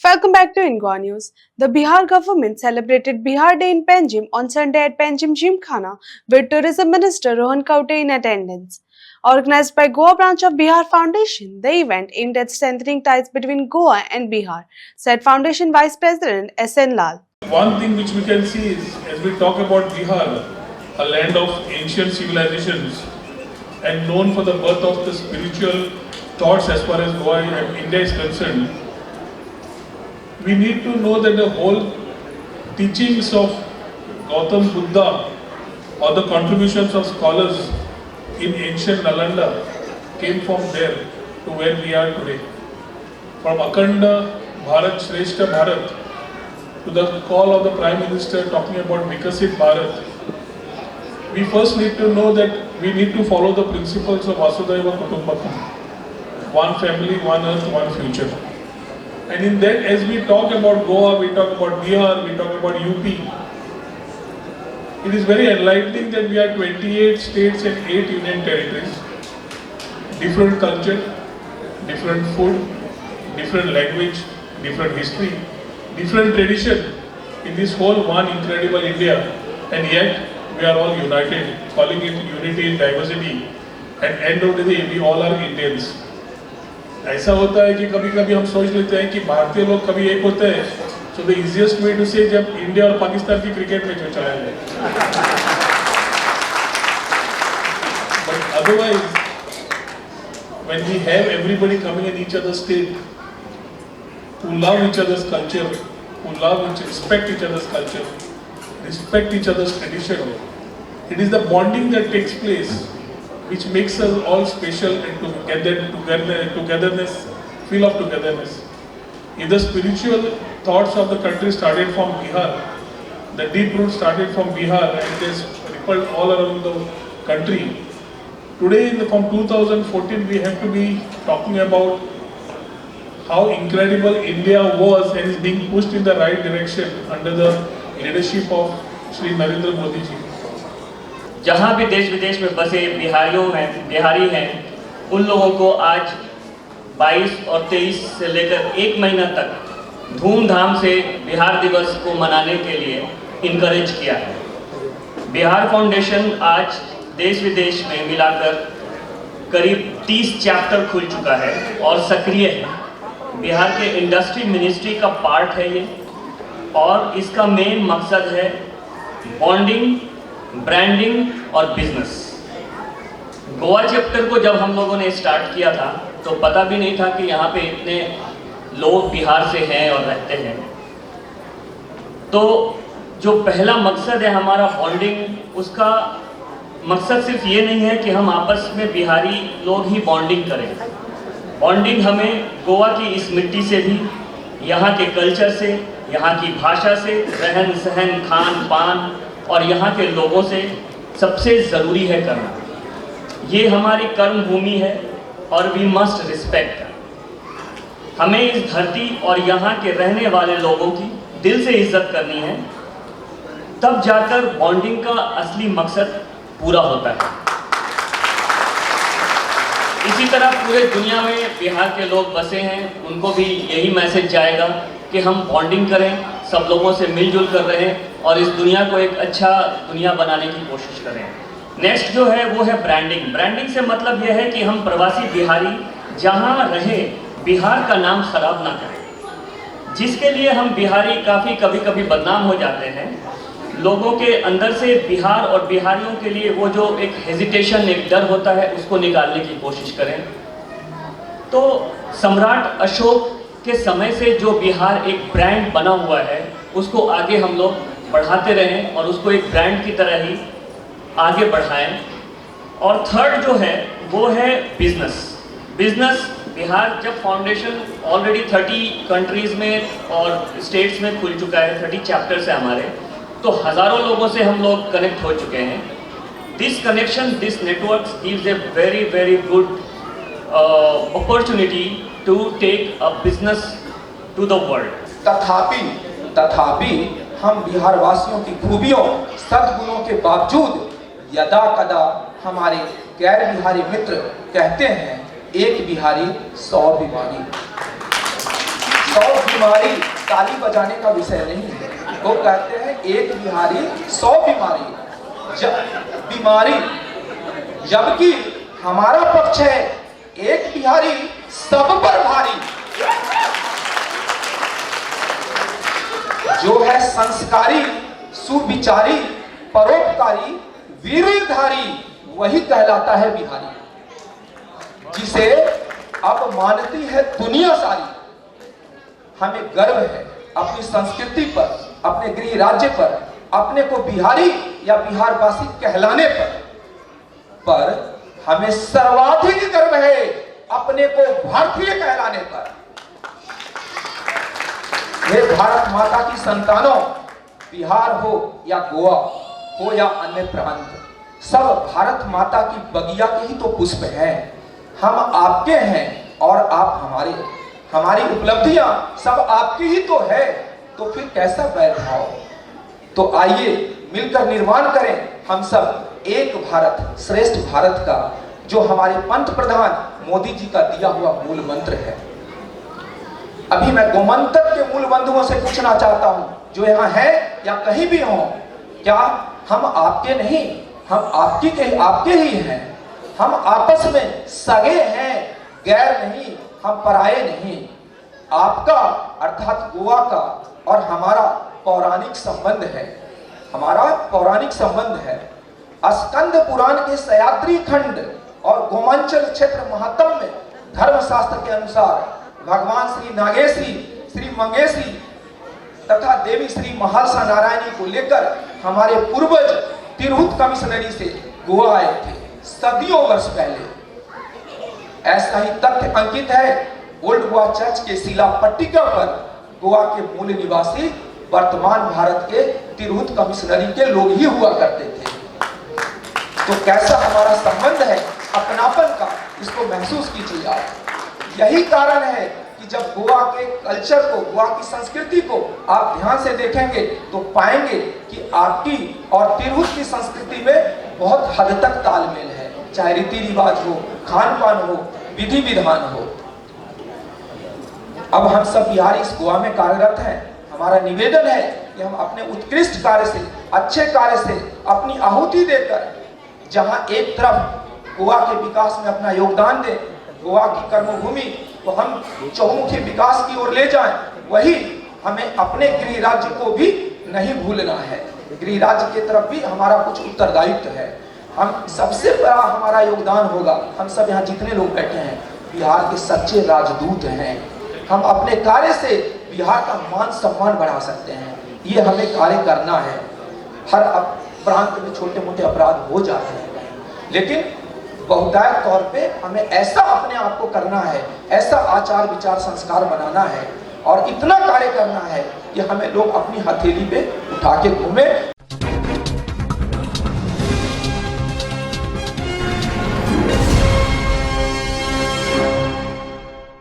Welcome back to Ingwa News. The Bihar government celebrated Bihar Day in Panjim on Sunday at Panjim Gymkhana with Tourism Minister Rohan Kaute in attendance. Organized by Goa branch of Bihar Foundation, the event aimed at strengthening ties between Goa and Bihar, said Foundation Vice President S.N. Lal. One thing which we can see is, as we talk about Bihar, a land of ancient civilizations and known for the birth of the spiritual thoughts as far as Goa and India is concerned, we need to know that the whole teachings of Gautam Buddha or the contributions of scholars in ancient Nalanda came from there to where we are today. From Akhanda Bharat, Shrestha Bharat, to the call of the Prime Minister talking about Vikasit Bharat, we first need to know that we need to follow the principles of Vasudhaiva Kutumbakam. One family, one earth, one future. And in that, as we talk about Goa, we talk about Bihar, we talk about UP, it is very enlightening that we are 28 states and 8 union territories, different culture, different food, different language, different history, different tradition in this whole one incredible India, and yet we are all united, calling it unity in diversity, and end of the day we all are Indians. ऐसा होता है कि कभी कभी हम सोच लेते हैं कि भारतीय लोग कभी एक होते हैं, so the easiest way to say जब इंडिया और पाकिस्तान की क्रिकेट मैच में चलाएंगे, but otherwise when we have everybody coming in each other's state who love each other's culture, who respect each other's culture, respect each other's tradition, it is the bonding that takes place which makes us all special and togetherness, feel of togetherness. If the spiritual thoughts of the country started from Bihar, the deep roots started from Bihar and it has rippled all around the country. Today, from 2014, we have to be talking about how incredible India was and is being pushed in the right direction under the leadership of Shri Narendra Modi ji. जहाँ भी देश विदेश में बसे बिहारी हैं, उन लोगों को आज 22 और 23 से लेकर 1 महीना तक धूमधाम से बिहार दिवस को मनाने के लिए इनकरेज किया है। बिहार फाउंडेशन आज देश विदेश में मिलाकर करीब 30 चैप्टर खुल चुका है और सक्रिय है। बिहार के इंडस्ट्री मिनिस्ट्री का पार्ट है ये, और इसका मेन मकसद है बॉन्डिंग, ब्रांडिंग और बिजनेस। गोवा चैप्टर को जब हम लोगों ने स्टार्ट किया था तो पता भी नहीं था कि यहाँ पे इतने लोग बिहार से हैं और रहते हैं। तो जो पहला मकसद है हमारा बॉन्डिंग, उसका मकसद सिर्फ ये नहीं है कि हम आपस में बिहारी लोग ही बॉन्डिंग करें। बॉन्डिंग हमें गोवा की इस मिट्टी से भी, यहाँ के कल्चर से, यहाँ की भाषा से, रहन सहन, खान पान और यहाँ के लोगों से सबसे ज़रूरी है करना। ये हमारी कर्म भूमि है और वी मस्ट रिस्पेक्ट। हमें इस धरती और यहाँ के रहने वाले लोगों की दिल से इज्जत करनी है, तब जाकर बॉन्डिंग का असली मकसद पूरा होता है। इसी तरह पूरे दुनिया में बिहार के लोग बसे हैं, उनको भी यही मैसेज जाएगा कि हम बॉन्डिंग करें, सब लोगों से मिलजुल कर रहें और इस दुनिया को एक अच्छा दुनिया बनाने की कोशिश करें। नेक्स्ट जो है वो है ब्रांडिंग। ब्रांडिंग से मतलब यह है कि हम प्रवासी बिहारी जहाँ रहे बिहार का नाम खराब ना करें, जिसके लिए हम बिहारी काफ़ी कभी बदनाम हो जाते हैं। लोगों के अंदर से बिहार और बिहारियों के लिए वो जो एक हेजिटेशन, एक डर होता है, उसको निकालने की कोशिश करें। तो सम्राट अशोक के समय से जो बिहार एक ब्रांड बना हुआ है, उसको आगे हम लोग बढ़ाते रहें और उसको एक ब्रांड की तरह ही आगे बढ़ाएं। और थर्ड जो है वो है बिजनेस। बिहार जब फाउंडेशन ऑलरेडी 30 कंट्रीज़ में और स्टेट्स में खुल चुका है, 30 चैप्टर्स है हमारे, तो हज़ारों लोगों से हम लोग कनेक्ट हो चुके हैं। This connection, this network gives a very good opportunity to take a business to the world. तथापि हम बिहार वासियों की खूबियों, सद्गुणों के बावजूद यदा कदा हमारे गैर बिहारी मित्र कहते हैं, एक बिहारी 100 बीमारी। 100 बीमारी ताली बजाने का विषय नहीं है। वो कहते हैं एक बिहारी 100 बीमारी, जबकि हमारा पक्ष है एक बिहारी सब पर भारी। जो है संस्कारी, सुविचारी, परोपकारी, वीरधारी, वही कहलाता है बिहारी, जिसे अब मानती है दुनिया सारी। हमें गर्व है अपनी संस्कृति पर, अपने गृह राज्य पर, अपने को बिहारी या बिहारवासी कहलाने पर हमें सर्वाधिक गर्व है अपने को भारतीय कहलाने पर। हे भारत माता की संतानों, बिहार हो या गोवा हो या अन्य प्रांत, सब भारत माता की बगिया के ही तो पुष्प हैं। हम आपके हैं और आप हमारे। हमारी उपलब्धियां सब आपकी ही तो है, तो फिर कैसा बैरभाव। तो आइए मिलकर निर्माण करें हम सब एक भारत श्रेष्ठ भारत का, जो हमारे पंत प्रधान मोदी जी का दिया हुआ मूल मंत्र है। अभी मैं गोमंतक के मूल बंधुओं से पूछना चाहता हूं, जो यहाँ है या कहीं भी हो, क्या हम आपके नहीं, हम आपके ही हैं। हम आपस में सगे हैं, गैर नहीं, हम पराये नहीं। आपका अर्थात गोवा का और हमारा पौराणिक संबंध है, स्कंद पुराण के सयाद्री खंड और गोमांचल क्षेत्र महात्म में धर्मशास्त्र के अनुसार भगवान श्री नागेश्वरी, श्री मंगेशी तथा देवी श्री महालसा नारायणी को लेकर हमारे पूर्वज तिरहुत कमिश्नरी से गोवा आए थे सदियों वर्ष पहले। ऐसा ही तथ्य अंकित है ओल्ड गोवा चर्च के शिला पट्टिका पर। गोवा के मूल निवासी वर्तमान भारत के तिरहुत कमिश्नरी के लोग ही हुआ करते थे। तो कैसा हमारा संबंध है अपनापन का, इसको महसूस कीजिए आप। यही कारण है कि जब गोवा के कल्चर को, गोवा की संस्कृति को आप ध्यान से देखेंगे तो पाएंगे कि आपकी और तिरहुत की संस्कृति में बहुत हद तक तालमेल है, चाहे रीति रिवाज हो, खान पान हो, विधि विधान हो। अब हम सब बिहारी इस गोवा में कार्यरत हैं। हमारा निवेदन है कि हम अपने उत्कृष्ट कार्य से, अच्छे कार्य से अपनी आहुति देकर, जहां एक तरफ गोवा के विकास में अपना योगदान दें, गोवा की कर्मभूमि को हम चौमुखी विकास की ओर ले जाएं, वही हमें अपने गृह राज्य को भी नहीं भूलना है। गृह राज्य की तरफ भी हमारा कुछ उत्तरदायित्व है। हम सबसे बड़ा हमारा योगदान होगा, हम सब यहाँ जितने लोग बैठे हैं बिहार के सच्चे राजदूत हैं। हम अपने कार्य से बिहार का मान सम्मान बढ़ा सकते हैं, ये हमें कार्य करना है। हर प्रांत में छोटे मोटे अपराध हो जाते हैं, लेकिन बहुतायत तौर पे हमें ऐसा अपने आप को करना है, ऐसा आचार विचार संस्कार बनाना है और इतना कार्य करना है कि हमें लोग अपनी हथेली पे उठा के घूमे